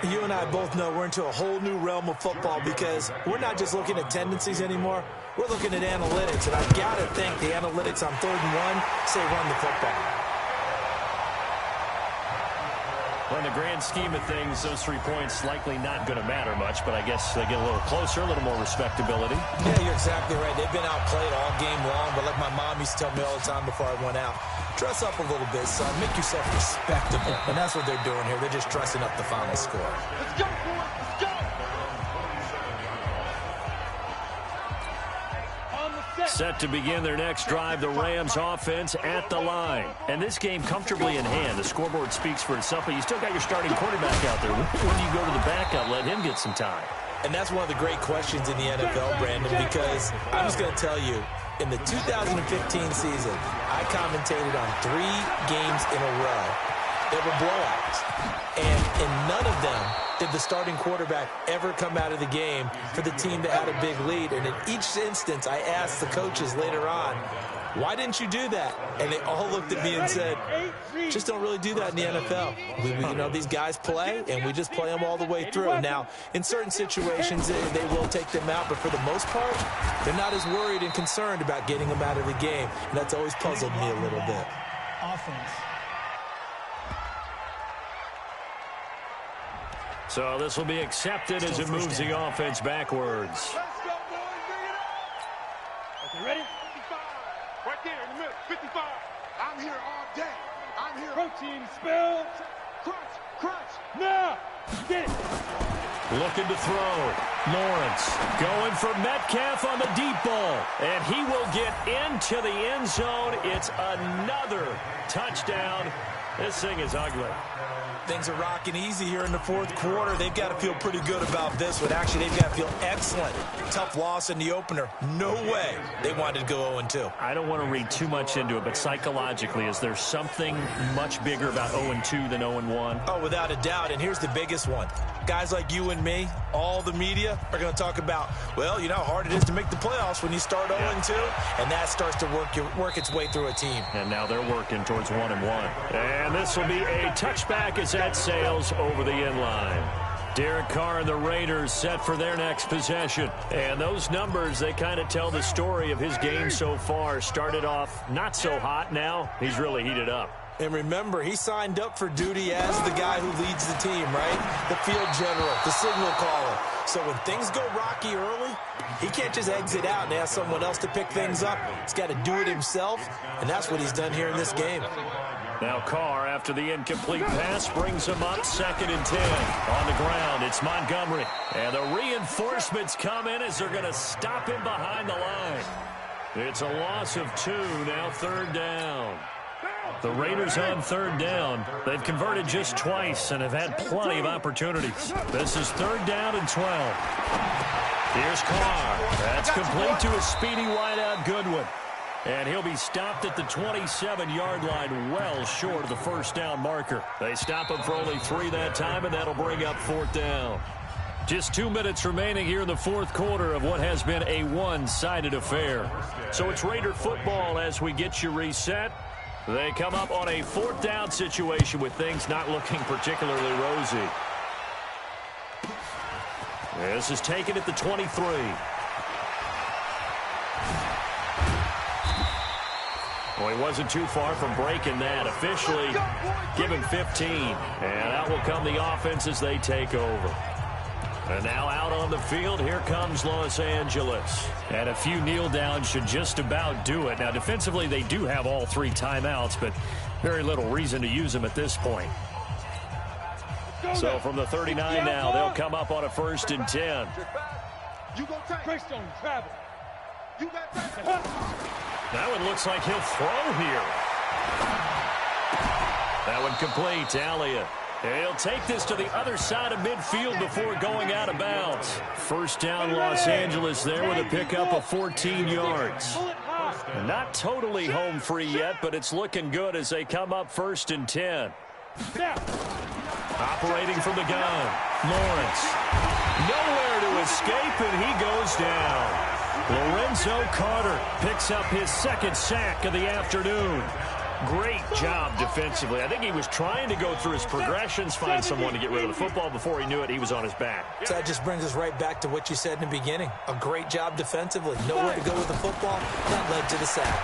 Speaker 4: You and I both know we're into a whole new realm of football because we're not just looking at tendencies anymore. We're looking at analytics, and I've got to think the analytics on 3rd and 1 say run the football.
Speaker 3: Well, in the grand scheme of things, those 3 points likely not going to matter much, but I guess they get a little closer, a little more respectability.
Speaker 4: Yeah, you're exactly right. They've been outplayed all game long, but like my mom used to tell me all the time before I went out, dress up a little bit, son. Make yourself respectable. And that's what they're doing here. They're just dressing up the final score.
Speaker 5: Let's go, boy. Let's go.
Speaker 3: Set to begin their next drive, the Rams offense at the line. And this game comfortably in hand. The scoreboard speaks for itself, but you still got your starting quarterback out there. When do you go to the backup, let him get some time?
Speaker 4: And that's one of the great questions in the NFL, Brandon, because I'm just going to tell you, in the 2015 season, I commentated on 3 games in a row. They were blowouts. And in none of them did the starting quarterback ever come out of the game for the team that had a big lead. And in each instance, I asked the coaches later on, why didn't you do that? And they all looked at me and said, just don't really do that in the NFL. You know, these guys play, and we just play them all the way through. Now, in certain situations, they will take them out, but for the most part, they're not as worried and concerned about getting them out of the game. And that's always puzzled me a little bit.
Speaker 6: Offense.
Speaker 3: So this will be accepted as it moves the offense backwards.
Speaker 5: Let's go, boys. Bring it up.
Speaker 6: Okay, ready?
Speaker 5: 55. Right there in the middle. 55. I'm here all day. I'm here.
Speaker 6: Protein spell.
Speaker 5: Crunch, crunch.
Speaker 6: Now. Get it.
Speaker 3: Looking to throw. Lawrence going for Metcalf on the deep ball. And he will get into the end zone. It's another touchdown. This thing is ugly.
Speaker 4: Things are rocking easy here in the 4th quarter. They've got to feel pretty good about this one. Actually, they've got to feel excellent. Tough loss in the opener. No way they wanted to go 0-2.
Speaker 3: I don't want to read too much into it, but psychologically, is there something much bigger about 0-2 than 0-1?
Speaker 4: Oh, without a doubt. And here's the biggest one. Guys like you and me, all the media, are going to talk about, well, you know how hard it is to make the playoffs when you start 0-2. And that starts to work its way through a team.
Speaker 3: And now they're working towards 1-1. And And this will be a touchback as that sails over the end line. Derek Carr and the Raiders set for their next possession. And those numbers, they kind of tell the story of his game so far. Started off not so hot. Now he's really heated up.
Speaker 4: And remember, he signed up for duty as the guy who leads the team, right? The field general, the signal caller. So when things go rocky early, he can't just exit out and ask someone else to pick things up. He's got to do it himself, and that's what he's done here in this game.
Speaker 3: Now Carr, after the incomplete pass, brings him up 2nd and 10. On the ground, it's Montgomery. And the reinforcements come in as they're going to stop him behind the line. It's a loss of 2, now 3rd down. The Raiders on 3rd down. They've converted just twice and have had plenty of opportunities. This is 3rd down and 12. Here's Carr. That's complete to a speedy wideout Goodwin. And he'll be stopped at the 27-yard line, well short of the first down marker. They stop him for only 3 that time, and that'll bring up 4th down. Just 2 minutes remaining here in the 4th quarter of what has been a one-sided affair. So it's Raider football as we get you reset. They come up on a 4th down situation with things not looking particularly rosy. This is taken at the 23. Well, he wasn't too far from breaking that. Officially, give him 15. And out will come the offense as they take over. And now out on the field, here comes Los Angeles. And a few kneel downs should just about do it. Now, defensively, they do have all 3 timeouts, but very little reason to use them at this point. So from the 39 now, they'll come up on a 1st and 10. That one looks like he'll throw here. That one complete to Elliott. He'll take this to the other side of midfield before going out of bounds. First down, Los Angeles there with a pickup of 14 yards. Not totally home free yet, but it's looking good as they come up 1st and 10. Operating from the gun, Lawrence. Nowhere to escape, and he goes down. Lorenzo Carter picks up his 2nd sack of the afternoon. Great job defensively. I think he was trying to go through his progressions, find someone to get rid of the football. Before he knew it, he was on his back.
Speaker 4: So that just brings us right back to what you said in the beginning. A great job defensively. Nowhere to go with the football. That led to the sack.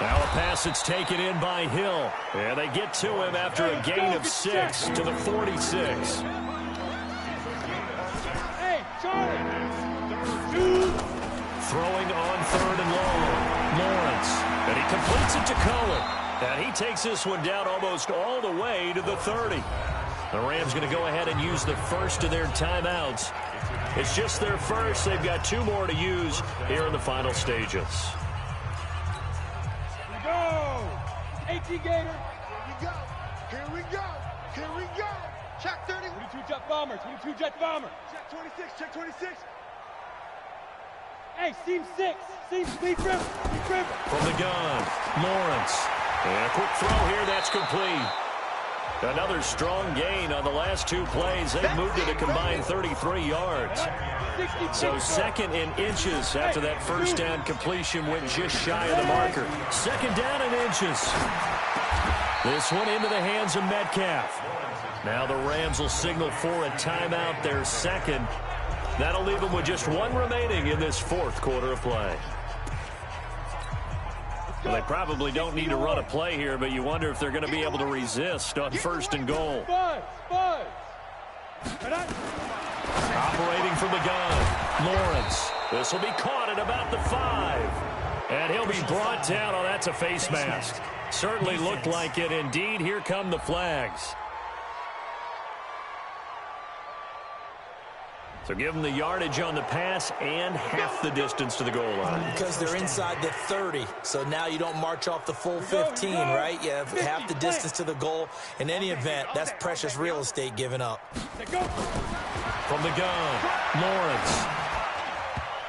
Speaker 3: Now a pass that's taken in by Hill. And they get to him after a gain of 6 to the 46.
Speaker 6: Hey, Charlie.
Speaker 3: Throwing on 3rd and long. Lawrence. And he completes it to Cohen. And he takes this one down almost all the way to the 30. The Rams going to go ahead and use the first of their timeouts. It's just their first. They've got 2 more to use here in the final stages.
Speaker 6: Here we go. 18 Gator.
Speaker 5: Here we go. Here we go. Here we go. Check 30.
Speaker 6: 22 Jet Bomber. 22 Jet Bomber.
Speaker 5: Check 26. Check 26.
Speaker 6: Hey, seam 6. Seam speed grip. Speed grip.
Speaker 3: From the gun, Lawrence. And a quick throw here, that's complete. Another strong gain on the last 2 plays. They've moved it a combined 33 yards. So 2nd in inches after that first down completion went just shy of the marker. 2nd down in inches. This one into the hands of Metcalf. Now the Rams will signal for a timeout, their 2nd. That'll leave them with just 1 remaining in this 4th quarter of play. Well, they probably don't need to run a play here, but you wonder if they're going to be able to resist on 1st and goal. Operating from the gun, Lawrence. This will be caught at about the 5. And he'll be brought down. Oh, that's a face mask. Certainly looked like it. Indeed, here come the flags. So give them the yardage on the pass and half the distance to the goal line.
Speaker 4: Because they're inside the 30, so now you don't march off the full 15, right? You have half the distance to the goal. In any event, that's precious real estate given up.
Speaker 3: From the gun, Lawrence.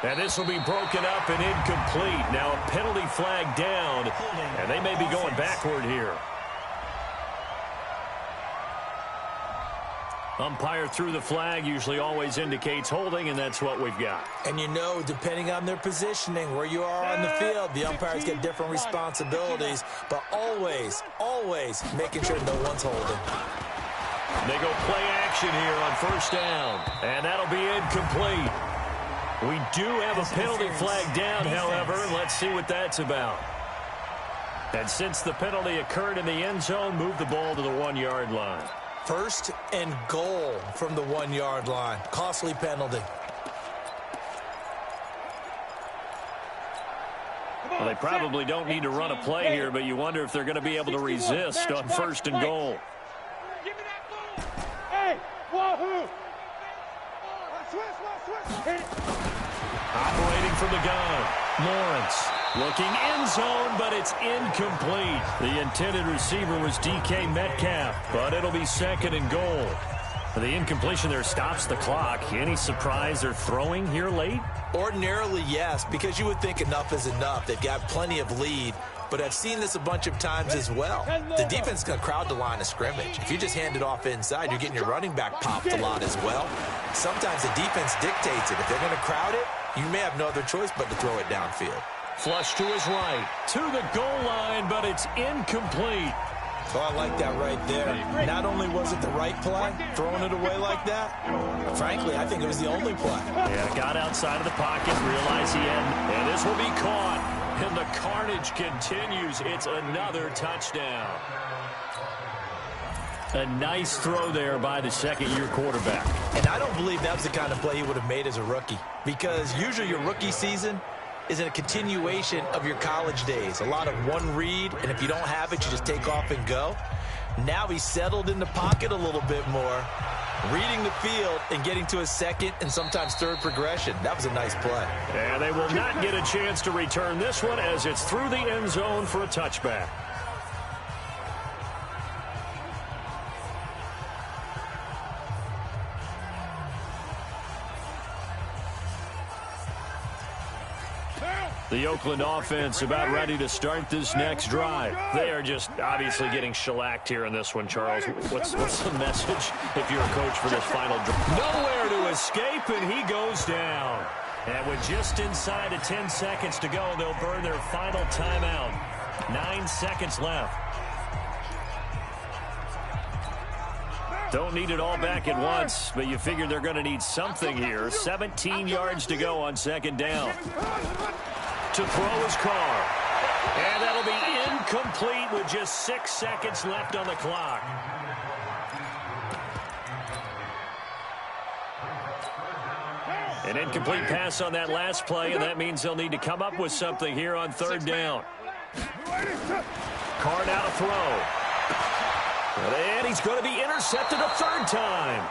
Speaker 3: And this will be broken up and incomplete. Now a penalty flag down, and they may be going backward here. Umpire threw the flag, usually always indicates holding, and that's what we've got.
Speaker 4: And you know, depending on their positioning, where you are on the field, the umpires get different responsibilities, but always, always making sure no one's holding.
Speaker 3: They go play action here on first down, and that'll be incomplete. We do have a penalty flag down, however, and let's see what that's about. And since the penalty occurred in the end zone, move the ball to the 1-yard line.
Speaker 4: First and goal from the 1-yard line. Costly penalty.
Speaker 3: Well, they probably don't need to run a play here, but you wonder if they're going to be able to resist on first and goal.
Speaker 6: Give me that ball. Hey, wahoo!
Speaker 3: Operating from the gun, Lawrence. Looking end zone, but it's incomplete. The intended receiver was DK Metcalf, but it'll be second and goal. The incompletion there stops the clock. Any surprise they're throwing here late?
Speaker 4: Ordinarily, yes, because you would think enough is enough. They've got plenty of lead, but I've seen this a bunch of times as well. The defense is going to crowd the line of scrimmage. If you just hand it off inside, you're getting your running back popped a lot as well. Sometimes the defense dictates it. If they're going to crowd it, you may have no other choice but to throw it downfield.
Speaker 3: Flush to his right, to the goal line, but it's incomplete.
Speaker 4: Oh, I like that right there. Not only was it the right play, throwing it away like that, frankly, I think it was the only play.
Speaker 3: Yeah, got outside of the pocket, realized he had, and this will be caught. And the carnage continues. It's another touchdown. A nice throw there by the second-year quarterback.
Speaker 4: And I don't believe that was the kind of play he would have made as a rookie, because usually your rookie season is a continuation of your college days. A lot of one read, and if you don't have it, you just take off and go. Now he's settled in the pocket a little bit more, reading the field and getting to a second and sometimes third progression. That was a nice play.
Speaker 3: And they will not get a chance to return this one as it's through the end zone for a touchback. The Oakland offense about ready to start this next drive. They are just obviously getting shellacked here in this one, Charles. What's the message if you're a coach for this final drive? Nowhere to escape, and he goes down. And with just inside of 10 seconds to go, they'll burn their final timeout. 9 seconds left. Don't need it all back at once, but you figure they're going to need something here. 17 yards to go on second down. To throw his Carr. And that'll be incomplete with just 6 seconds left on the clock. An incomplete pass on that last play, and that means they'll need to come up with something here on third down. Carr now to throw. And he's going to be intercepted a third time.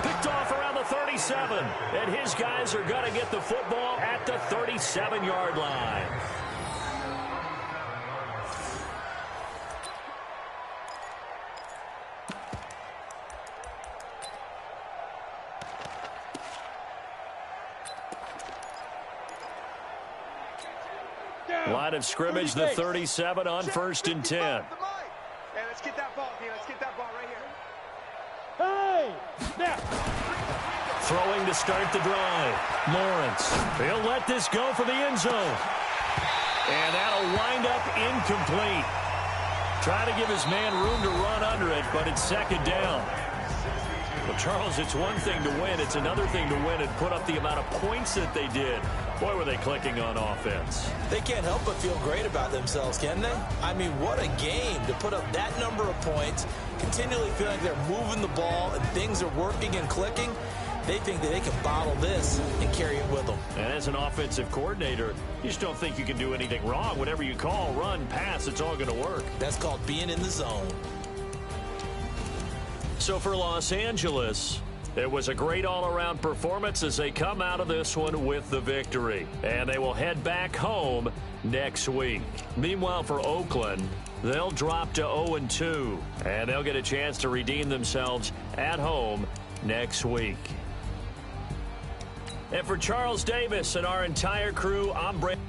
Speaker 3: Picked off around the 37. And his guys are going to get the football at the 37-yard line. Line of scrimmage, the 37 on first and 10.
Speaker 5: Hey, let's get that ball here. Let's get that ball right here.
Speaker 6: Hey! Snap!
Speaker 3: Throwing to start the drive. Lawrence. He'll let this go for the end zone. And that'll wind up incomplete. Trying to give his man room to run under it, but it's second down. Well, Charles, it's one thing to win. It's another thing to win and put up the amount of points that they did. Boy, were they clicking on offense.
Speaker 4: They can't help but feel great about themselves, can they? I mean, what a game to put up that number of points, continually feel like they're moving the ball and things are working and clicking. They think that they can bottle this and carry it with them.
Speaker 3: And as an offensive coordinator, you just don't think you can do anything wrong. Whatever you call, run, pass, it's all going to work.
Speaker 4: That's called being in the zone.
Speaker 3: So for Los Angeles, it was a great all-around performance as they come out of this one with the victory. And they will head back home next week. Meanwhile, for Oakland, they'll drop to 0-2. And they'll get a chance to redeem themselves at home next week. And for Charles Davis and our entire crew, I'm Brent.